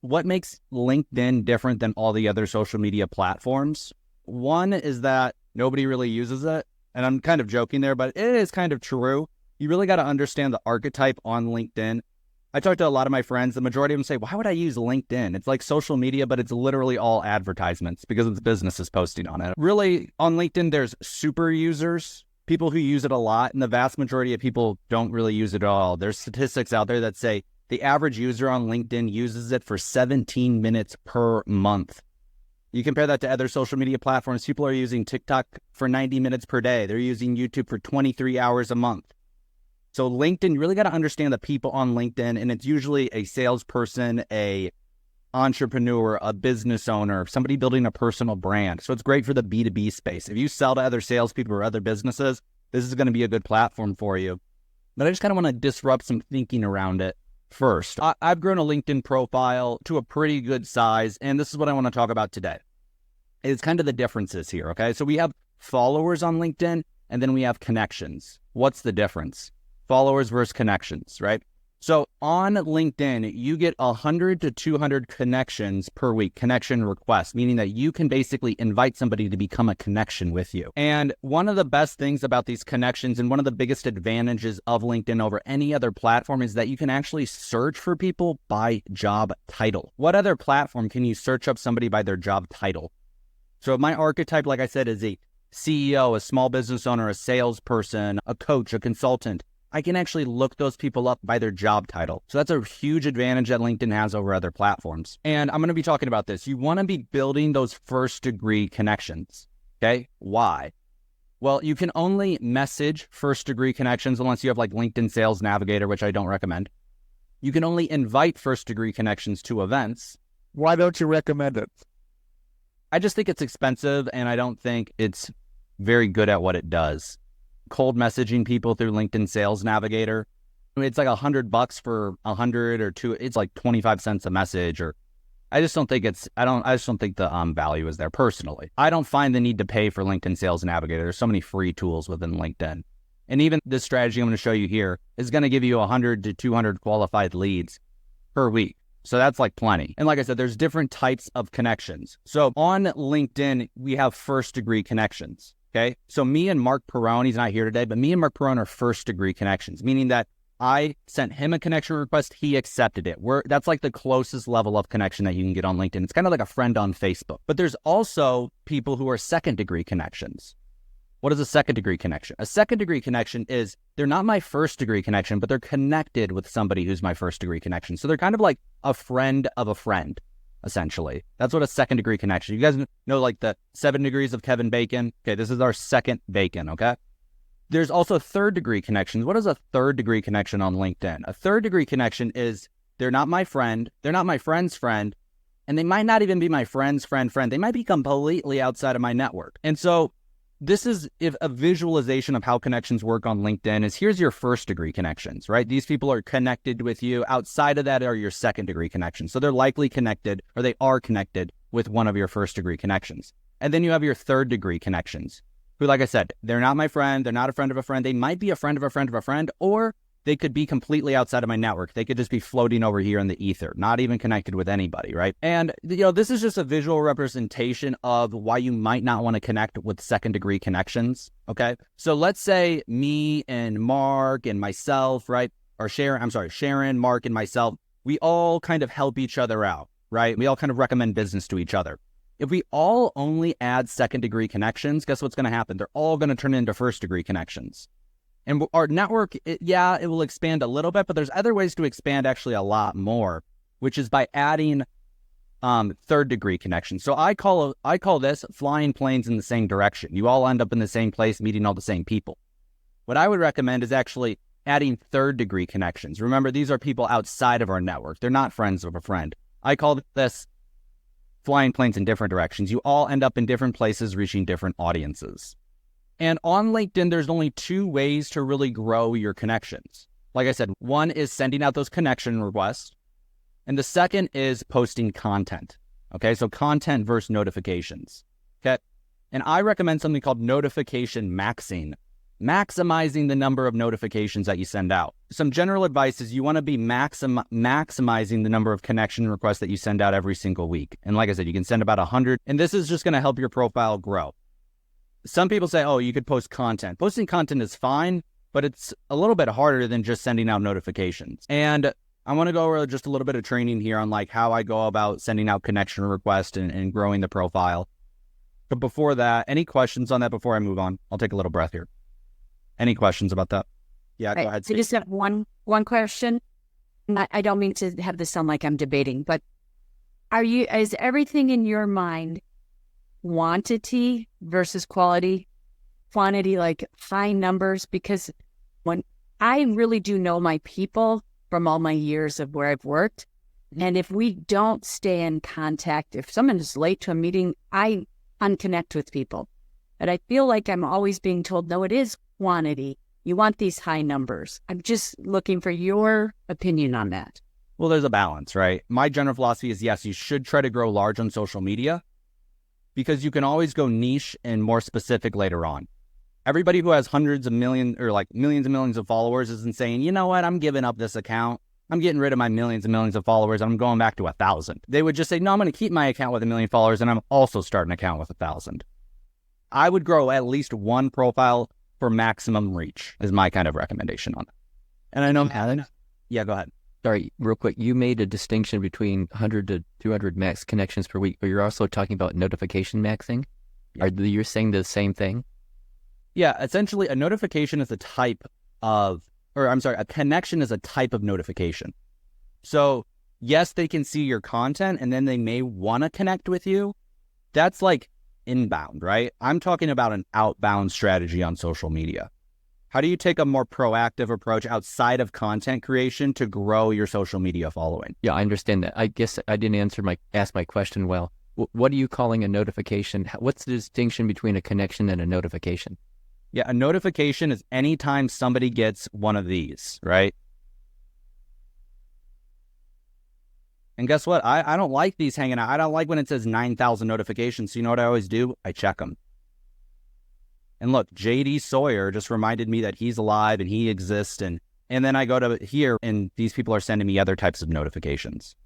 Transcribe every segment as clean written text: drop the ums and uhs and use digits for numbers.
what makes LinkedIn different than all the other social media platforms? One is that nobody really uses it. And I'm kind of joking there, but it is kind of true. You really got to understand the archetype on LinkedIn. I talk to a lot of my friends. The majority of them say, why would I use LinkedIn? It's like social media, but it's literally all advertisements because it's businesses posting on it. Really, on LinkedIn, there's super users, people who use it a lot, and the vast majority of people don't really use it at all. There's statistics out there that say the average user on LinkedIn uses it for 17 minutes per month. You compare that to other social media platforms, people are using TikTok for 90 minutes per day. They're using YouTube for 23 hours a month. So LinkedIn, you really got to understand the people on LinkedIn, and it's usually a salesperson, a entrepreneur, a business owner, somebody building a personal brand. So it's great for the B2B space. If you sell to other salespeople or other businesses, this is going to be a good platform for you. But I just kind of want to disrupt some thinking around it first. I've grown a LinkedIn profile to a pretty good size, and this is what I want to talk about today. It's kind of the differences here, okay? So we have followers on LinkedIn, and then we have connections. What's the difference? Followers versus connections, right? So on LinkedIn, you get 100 to 200 connections per week, connection requests, meaning that you can basically invite somebody to become a connection with you. And one of the best things about these connections and one of the biggest advantages of LinkedIn over any other platform is that you can actually search for people by job title. What other platform can you search up somebody by their job title? So my archetype, like I said, is a CEO, a small business owner, a salesperson, a coach, a consultant. I can actually look those people up by their job title. So that's a huge advantage that LinkedIn has over other platforms. And I'm going to be talking about this. You want to be building those first degree connections. Okay. Why? Well, you can only message first degree connections unless you have like LinkedIn Sales Navigator, which I don't recommend. You can only invite first degree connections to events. Why don't you recommend it? I just think it's expensive and I don't think it's very good at what it does. Cold messaging people through LinkedIn Sales Navigator, it's like $100 for 100 or two. It's like 25 cents a message, or I just don't think the value is there personally. I don't find the need to pay for LinkedIn Sales Navigator. There's so many free tools within LinkedIn. And even this strategy I'm going to show you here is going to give you 100 to 200 qualified leads per week. So that's like plenty. And like I said, there's different types of connections. So on LinkedIn, we have first degree connections. Okay. So me and Mark Perrone, he's not here today, but me and Mark Perrone are first degree connections, meaning that I sent him a connection request. He accepted it. That's like the closest level of connection that you can get on LinkedIn. It's kind of like a friend on Facebook, but there's also people who are second degree connections. What is a second degree connection? A second degree connection is they're not my first degree connection, but they're connected with somebody who's my first degree connection. So they're kind of like a friend of a friend, essentially. That's what a second degree connection. You guys know like the 7 degrees of Kevin Bacon. Okay, this is our second Bacon, okay? There's also third degree connections. What is a third degree connection on LinkedIn? A third degree connection is they're not my friend, they're not my friend's friend, and they might not even be my friend's friend. They might be completely outside of my network. And so this is if a visualization of how connections work on LinkedIn is here's your first degree connections, right? These people are connected with you. Outside of that are your second degree connections. So they're likely connected, or they are connected with one of your first degree connections. And then you have your third degree connections who, like I said, they're not my friend. They're not a friend of a friend. They might be a friend of a friend of a friend, or they could be completely outside of my network. They could just be floating over here in the ether, not even connected with anybody, right? And, this is just a visual representation of why you might not want to connect with second degree connections, okay? So let's say me and Mark and myself, right? Or Sharon, Mark, and myself, we all kind of help each other out, right? We all kind of recommend business to each other. If we all only add second degree connections, guess what's going to happen? They're all going to turn into first degree connections. And our network, it will expand a little bit, but there's other ways to expand actually a lot more, which is by adding third degree connections. So I call this flying planes in the same direction. You all end up in the same place, meeting all the same people. What I would recommend is actually adding third degree connections. Remember, these are people outside of our network. They're not friends of a friend. I call this flying planes in different directions. You all end up in different places, reaching different audiences. And on LinkedIn, there's only 2 ways to really grow your connections. Like I said, one is sending out those connection requests, and the second is posting content. Okay, so content versus notifications. Okay, and I recommend something called notification maxing. maximizing the number of notifications that you send out. Some general advice is you want to be maximizing the number of connection requests that you send out every single week. And like I said, you can send about 100, and this is just going to help your profile grow. Some people say, oh, you could post content. Posting content is fine, but it's a little bit harder than just sending out notifications. And I want to go over just a little bit of training here on like how I go about sending out connection requests and growing the profile. But before that, any questions on that before I move on? I'll take a little breath here. Any questions about that? Yeah, go ahead. I just have one question. I don't mean to have this sound like I'm debating, but is everything in your mind quantity versus quality? Quantity, like high numbers? Because when I really do know my people from all my years of where I've worked, and if we don't stay in contact, if someone is late to a meeting, I unconnect with people. And I feel like I'm always being told, no, it is quantity. You want these high numbers. I'm just looking for your opinion on that. Well, there's a balance, right? My general philosophy is yes, you should try to grow large on social media because you can always go niche and more specific later on. Everybody who has hundreds of millions or like millions and millions of followers isn't saying, you know what, I'm giving up this account. I'm getting rid of my millions and millions of followers. And I'm going back to 1,000. They would just say, no, I'm going to keep my account with 1 million followers and I'm also starting an account with 1,000. I would grow at least one profile for maximum reach is my kind of recommendation on it. And I know, Alan. Yeah, go ahead. Sorry, real quick. You made a distinction between 100 to 200 max connections per week, but you're also talking about notification maxing. Yeah. You're saying the same thing? Yeah, essentially a notification is a connection is a type of notification. So yes, they can see your content and then they may want to connect with you. That's like inbound, right? I'm talking about an outbound strategy on social media. How do you take a more proactive approach outside of content creation to grow your social media following? Yeah, I understand that. I guess I didn't ask my question well. What are you calling a notification? What's the distinction between a connection and a notification? Yeah, a notification is anytime somebody gets one of these, right? And guess what? I don't like these hanging out. I don't like when it says 9,000 notifications. So you know what I always do? I check them. And look, JD Sawyer just reminded me that he's alive and he exists. And then I go to here and these people are sending me other types of notifications.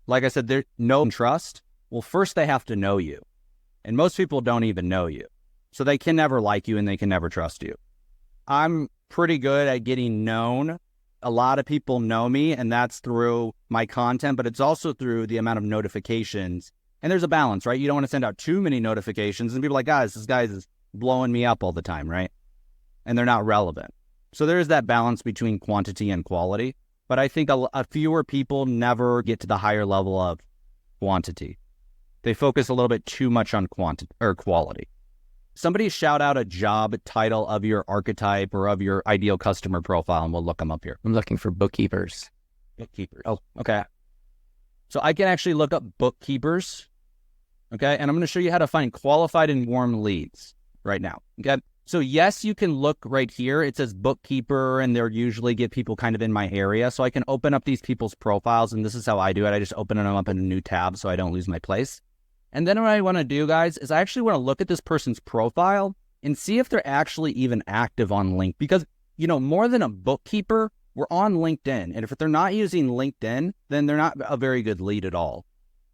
Like I said, there's no trust. Well, first they have to know you. And most people don't even know you. So they can never like you and they can never trust you. I'm pretty good at getting known. A lot of people know me and that's through my content, but it's also through the amount of notifications. And there's a balance, right? You don't want to send out too many notifications and people are like, guys, this guy is blowing me up all the time, right? And they're not relevant. So there's that balance between quantity and quality. But I think a fewer people never get to the higher level of quantity. They focus a little bit too much on quantity or quality. Somebody shout out a job title of your archetype or of your ideal customer profile and we'll look them up here. I'm looking for bookkeepers. Bookkeepers. Oh, okay. So I can actually look up bookkeepers. Okay. And I'm going to show you how to find qualified and warm leads right now. Okay. So yes, you can look right here. It says bookkeeper and they'll usually get people kind of in my area. So I can open up these people's profiles and this is how I do it. I just open them up in a new tab so I don't lose my place. And then what I want to do, guys, is I actually want to look at this person's profile and see if they're actually even active on LinkedIn. Because, you know, more than a bookkeeper, we're on LinkedIn. And if they're not using LinkedIn, then they're not a very good lead at all.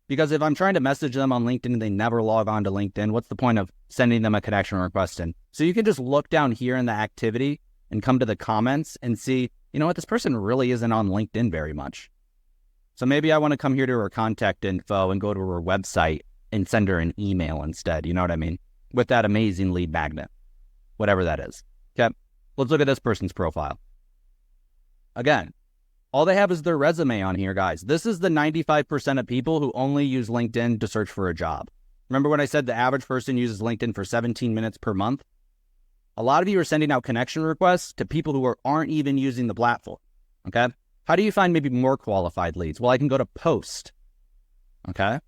Because if I'm trying to message them on LinkedIn and they never log on to LinkedIn, what's the point of sending them a connection request in? So you can just look down here in the activity and come to the comments and see, you know what, this person really isn't on LinkedIn very much. So maybe I want to come here to her contact info and go to her website and send her an email instead, you know what I mean? With that amazing lead magnet, whatever that is. Okay, let's look at this person's profile. Again, all they have is their resume on here, guys. This is the 95% of people who only use LinkedIn to search for a job. Remember when I said the average person uses LinkedIn for 17 minutes per month? A lot of you are sending out connection requests to people who aren't even using the platform, okay? How do you find maybe more qualified leads? Well, I can go to post, okay?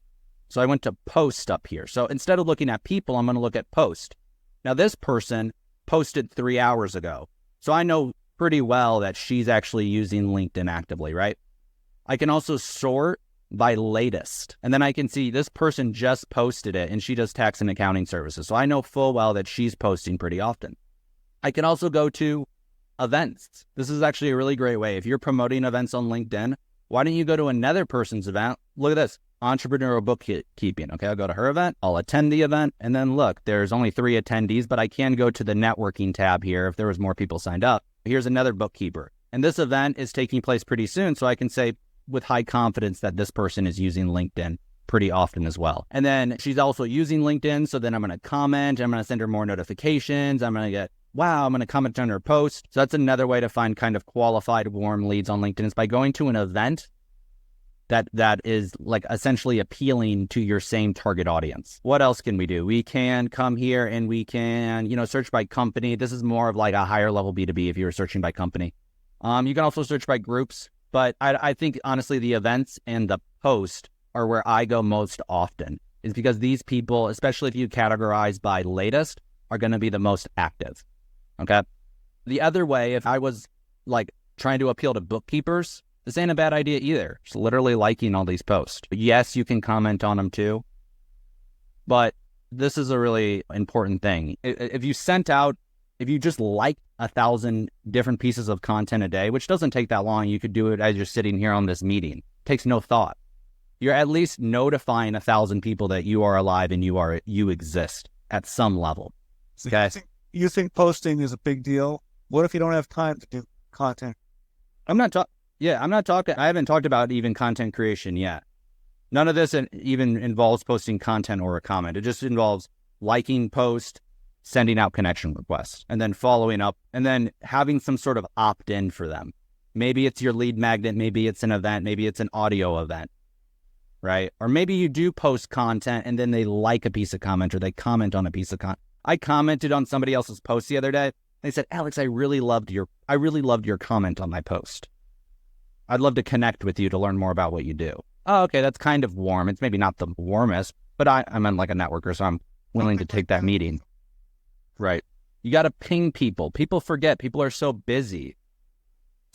So I went to post up here. So instead of looking at people, I'm going to look at post. Now this person posted 3 hours ago. So I know pretty well that she's actually using LinkedIn actively, right? I can also sort by latest. And then I can see this person just posted it and she does tax and accounting services. So I know full well that she's posting pretty often. I can also go to events. This is actually a really great way. If you're promoting events on LinkedIn, why don't you go to another person's event? Look at this, entrepreneurial bookkeeping. Okay, I'll go to her event, I'll attend the event, and then look, there's only 3 attendees, but I can go to the networking tab here if there was more people signed up. Here's another bookkeeper. And this event is taking place pretty soon, so I can say with high confidence that this person is using LinkedIn pretty often as well. And then she's also using LinkedIn, so then I'm going to comment, I'm going to send her more notifications, I'm going to get, wow, I'm going to comment on her post. So that's another way to find kind of qualified warm leads on LinkedIn is by going to an event that is like essentially appealing to your same target audience. What else can we do? We can come here and we can, search by company. This is more of like a higher level B2B if you're searching by company. You can also search by groups, but I think honestly the events and the post are where I go most often, is because these people, especially if you categorize by latest, are going to be the most active. Okay. The other way, if I was like trying to appeal to bookkeepers, this ain't a bad idea either. Just literally liking all these posts. Yes, you can comment on them too, but this is a really important thing. If you just like 1,000 different pieces of content a day, which doesn't take that long, you could do it as you're sitting here on this meeting. It takes no thought. You're at least notifying 1,000 people that you are alive and you exist at some level. Okay. You think posting is a big deal? What if you don't have time to do content? I haven't talked about even content creation yet. None of this even involves posting content or a comment. It just involves liking post, sending out connection requests, and then following up, and then having some sort of opt-in for them. Maybe it's your lead magnet, maybe it's an event, maybe it's an audio event, right? Or maybe you do post content and then they like a piece of comment or they comment on a piece of content. I commented on somebody else's post the other day. They said, Alex, I really loved your comment on my post. I'd love to connect with you to learn more about what you do. Oh, okay, that's kind of warm. It's maybe not the warmest, but I'm like a networker, so I'm willing to take that meeting. Right. You got to ping people. People forget. People are so busy.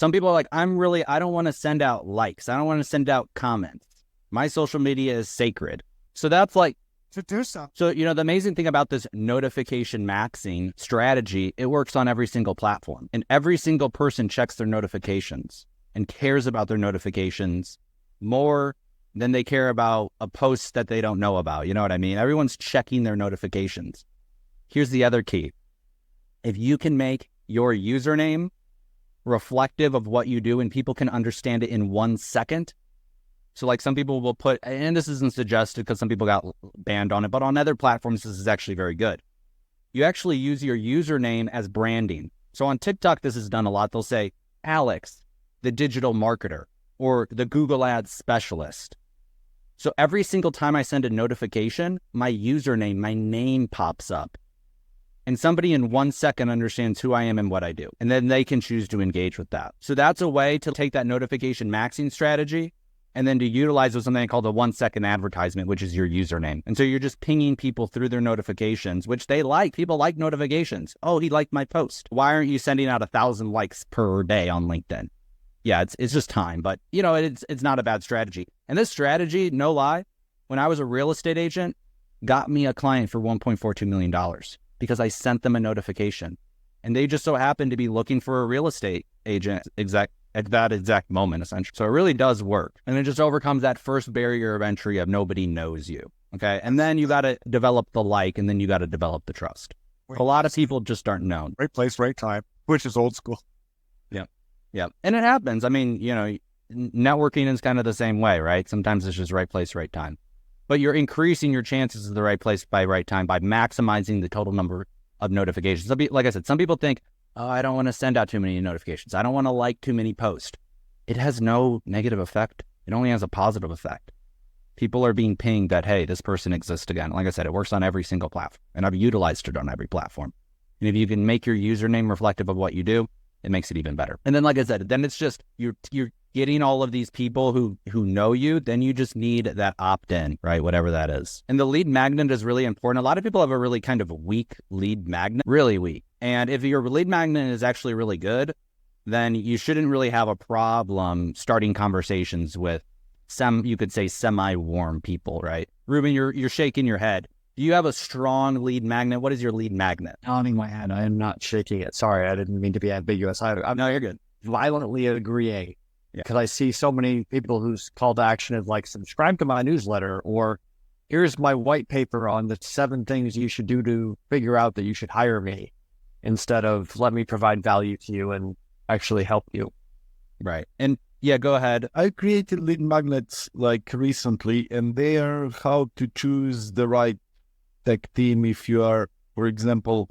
Some people are like, I don't want to send out likes. I don't want to send out comments. My social media is sacred. So that's like, to do something. So, the amazing thing about this notification maxing strategy, it works on every single platform. And every single person checks their notifications and cares about their notifications more than they care about a post that they don't know about. You know what I mean? Everyone's checking their notifications. Here's the other key. If you can make your username reflective of what you do and people can understand it in 1 second. So like some people will put, and this isn't suggested because some people got banned on it, but on other platforms, this is actually very good. You actually use your username as branding. So on TikTok, this is done a lot. They'll say, Alex, the digital marketer, or the Google Ads specialist. So every single time I send a notification, my username, my name pops up. And somebody in 1 second understands who I am and what I do. And then they can choose to engage with that. So that's a way to take that notification maxing strategy and then to utilize with something called a 1 second advertisement, which is your username. And so you're just pinging people through their notifications, which they like. People like notifications. Oh, he liked my post. Why aren't you sending out 1,000 likes per day on LinkedIn? Yeah, it's just time, but it's not a bad strategy. And this strategy, no lie, when I was a real estate agent, got me a client for $1.42 million because I sent them a notification. And they just so happened to be looking for a real estate agent at that exact moment, essentially. So it really does work. And it just overcomes that first barrier of entry of nobody knows you. Okay. And then you got to develop the like, and then you got to develop the trust. A lot of people just aren't known. Right place, right time, which is old school. Yeah. And it happens. I mean, networking is kind of the same way, right? Sometimes it's just right place, right time. But you're increasing your chances of the right place by right time by maximizing the total number of notifications. Like I said, some people think, oh, I don't want to send out too many notifications. I don't want to like too many posts. It has no negative effect. It only has a positive effect. People are being pinged that, hey, this person exists again. Like I said, it works on every single platform, and I've utilized it on every platform. And if you can make your username reflective of what you do, it makes it even better. And then, like I said, then it's just you're getting all of these people who know you. Then you just need that opt-in, right? Whatever that is. And the lead magnet is really important. A lot of people have a really kind of weak lead magnet, really weak. And if your lead magnet is actually really good, then you shouldn't really have a problem starting conversations with you could say semi-warm people, right? Ruben, you're shaking your head. Do you have a strong lead magnet? What is your lead magnet? Nodding my head. I am not shaking it. Sorry, I didn't mean to be ambiguous. No, you're good. Violently agreeing because I see so many people whose call to action is like, subscribe to my newsletter, or here's my white paper on the 7 things you should do to figure out that you should hire me, instead of let me provide value to you and actually help you. Right. And yeah, go ahead. I created lead magnets like recently, and they are how to choose the right tech team if you are, for example,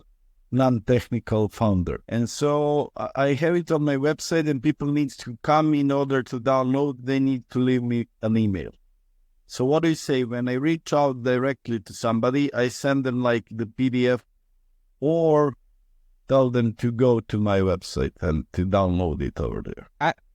non-technical founder. And so I have it on my website, and people need to come in order to download. They need to leave me an email. So what do you say? When I reach out directly to somebody, I send them like the PDF, or tell them to go to my website and to download it over there.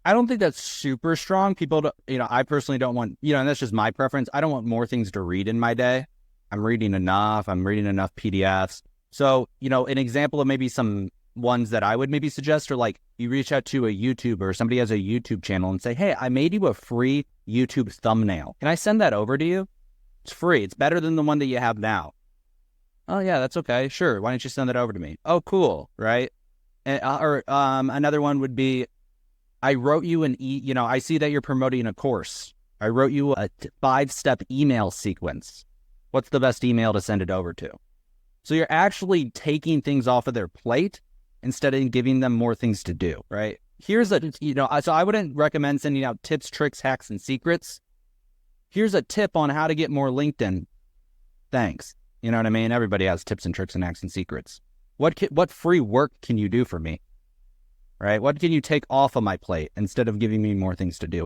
I don't think that's super strong. People, I personally don't want, and that's just my preference. I don't want more things to read in my day. I'm reading enough PDFs. So, an example of maybe some ones that I would maybe suggest are like, you reach out to a YouTuber or somebody has a YouTube channel and say, hey, I made you a free YouTube thumbnail. Can I send that over to you? It's free. It's better than the one that you have now. Oh yeah, that's okay. Sure. Why don't you send that over to me? Oh, cool. Right. Or another one would be, I wrote you I see that you're promoting a course. I wrote you a 5-step email sequence. What's the best email to send it over to? So you're actually taking things off of their plate instead of giving them more things to do, right? Here's so I wouldn't recommend sending out tips, tricks, hacks, and secrets. Here's a tip on how to get more LinkedIn. Thanks. You know what I mean? Everybody has tips and tricks and hacks and secrets. What free work can you do for me? Right? What can you take off of my plate instead of giving me more things to do?